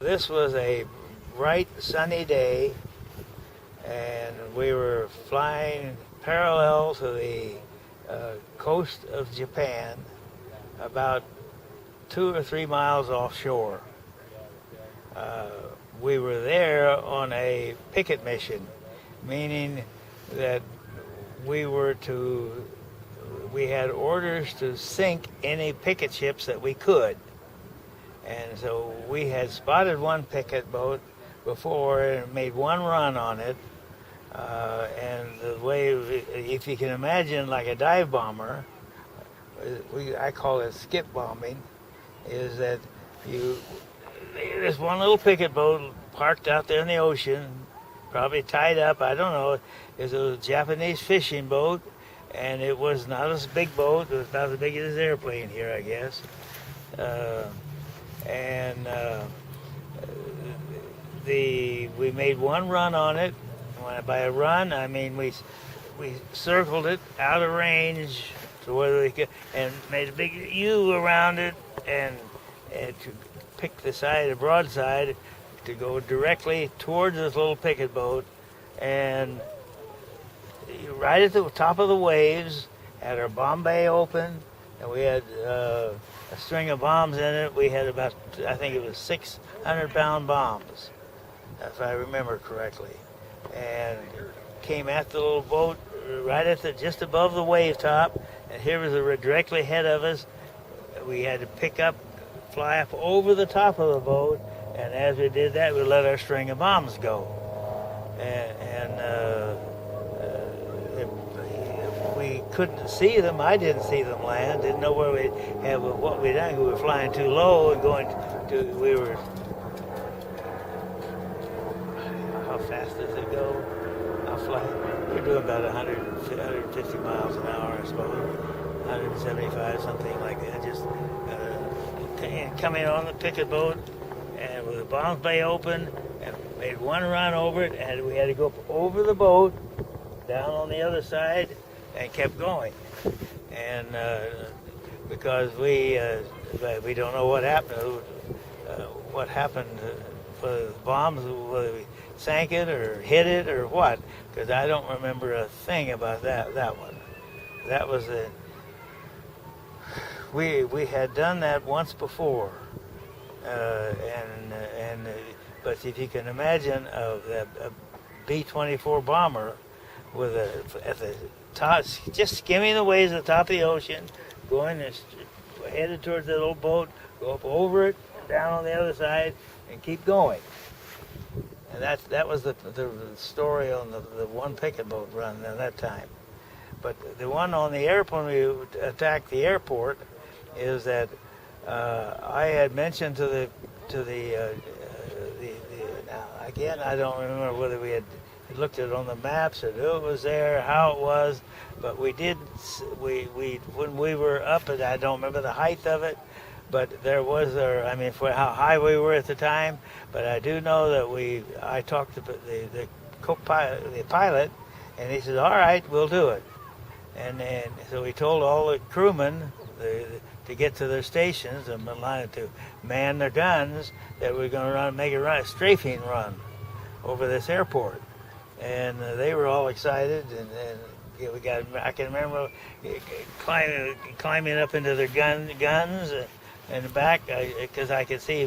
This was a bright sunny day, and we were flying parallel to the coast of Japan, about 2 or 3 miles offshore. We were there on a picket mission, meaning that we had orders to sink any picket ships that we could. And so we had spotted one picket boat before and made one run on it. And the way, if you can imagine, like a dive bomber, I call it skip bombing, is that there's one little picket boat parked out there in the ocean, probably tied up, I don't know. It was a Japanese fishing boat, and it was not a big boat. It was about as big as this airplane here, I guess. We made one run on it. By a run, I mean we circled it out of range to where we could, and made a big U around it, and to pick the side, the broadside, to go directly towards this little picket boat, and right at the top of the waves, had our bomb bay open, and we had a string of bombs in it. We had about, I think it was 600-pound bombs, if I remember correctly, and came at the little boat right at just above the wave top, and here was directly ahead of us. We had to fly up over the top of the boat, and as we did that, we let our string of bombs go, we couldn't see them. I didn't see them land. Didn't know where we had what we'd done. We were flying too low and we were. How fast does it go? We're doing about 150 miles an hour, I suppose, 175, something like that. Just coming on the picket boat, and with the bomb bay open, and made one run over it, and we had to go up over the boat, down on the other side, and kept going. And because we don't know what happened, for the bombs, whether we sank it or hit it or what, because I don't remember a thing about that one. That was we had done that once before, but if you can imagine a B-24 bomber with at the top, just skimming the waves at the top of the ocean, headed towards that little boat, go up over it, down on the other side, and keep going. And that was the story on the one picket boat run at that time. But the one on the airplane, we attacked the airport, is that I had mentioned to the now again, I don't remember whether we had looked at it on the maps or knew it was there, how it was, but we when we were up, and I don't remember the height of it, but there was for how high we were at the time, but I do know that I talked to the co-pilot, the pilot, and he said, all right, we'll do it. And so we told all the crewmen to get to their stations and to man their guns, that we're going to make a strafing run over this airport. And they were all excited, and I can remember climbing up into their guns and back, because I could see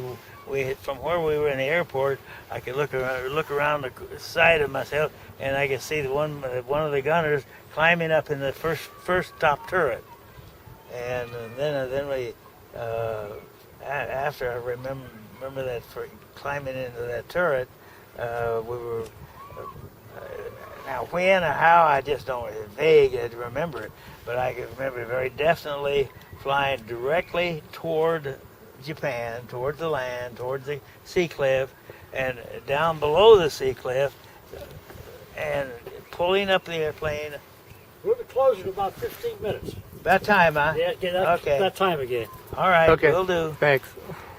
from where we were in the airport, I could look around the side of myself, and I could see one of the gunners climbing up in the first top turret. And then we after I remember that, for climbing into that turret, we were now when or how, I just don't, it's vague to remember it, but I can remember very definitely flying directly toward Japan, toward the land, toward the sea cliff, and down below the sea cliff, and pulling up the airplane. We'll be closing in about 15 minutes. About time, huh? Yeah, okay. That time again. All right, okay. Will do. Thanks.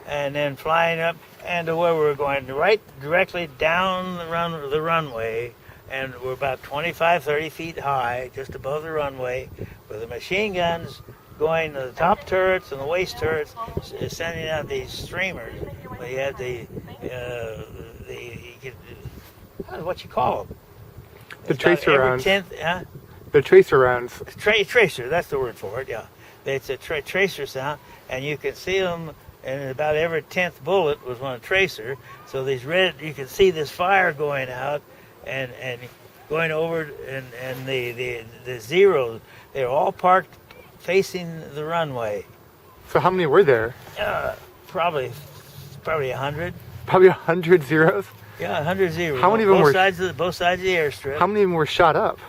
And then flying up and to where we were going, right directly down the runway, and we're about 25, 30 feet high, just above the runway, with the machine guns going to the top turrets and the waist turrets, sending out these streamers We had what you call them? The tracer rounds. Huh? The tracer rounds. Tracer, that's the word for it, yeah. It's a tracer sound, and you can see them, and about every 10th bullet was one tracer. So these you can see this fire going out and going over, and the zeros, they're all parked facing the runway. So how many were there? Probably 100. Probably 100 zeros? Yeah, 100 zeros. How many of them both sides of the airstrip. How many of them were shot up?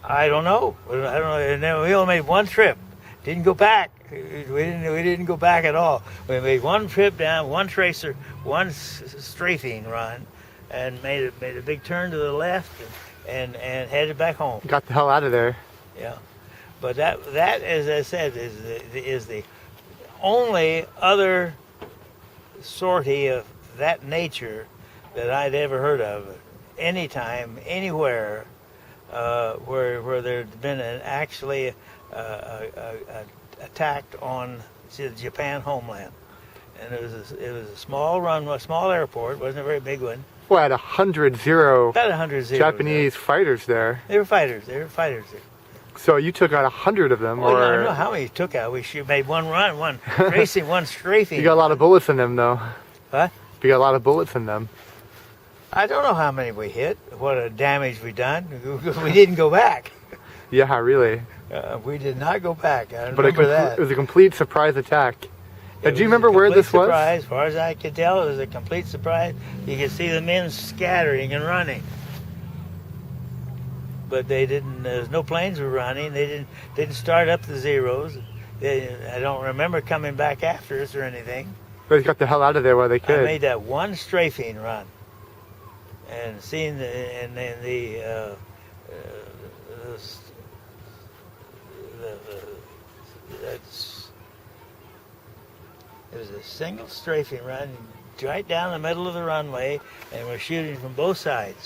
I don't know. And then we only made one trip. Didn't go back. We didn't go back at all. We made one trip down, one tracer, one strafing run, and made a big turn to the left and headed back home. Got the hell out of there. Yeah, but that as I said is the only other sortie of that nature that I'd ever heard of, anytime, anywhere, where there'd been actually attacked on the Japan homeland, and it was a small runway, small airport. It wasn't a very big one. Well, at 100 zero. About 100 zeros. Japanese fighters there. They were fighters. there. So you took out 100 of them, Well, or I don't know how many you took out. We made one run, one racing, one strafing. You got a lot of bullets in them, though. What? You got a lot of bullets in them. I don't know how many we hit. What damage we done. We didn't go back. Yeah, really. We did not go back. I But remember that. it was a complete surprise attack. It Do you was remember a where complete this was? surprise. As far as I could tell, it was a complete surprise. You could see the men scattering and running, but they didn't. There was no planes were running. They didn't start up the zeros. I don't remember coming back after us or anything. They got the hell out of there while they I could. made that one strafing run, and seeing it was a single strafing run right down the middle of the runway, and we're shooting from both sides.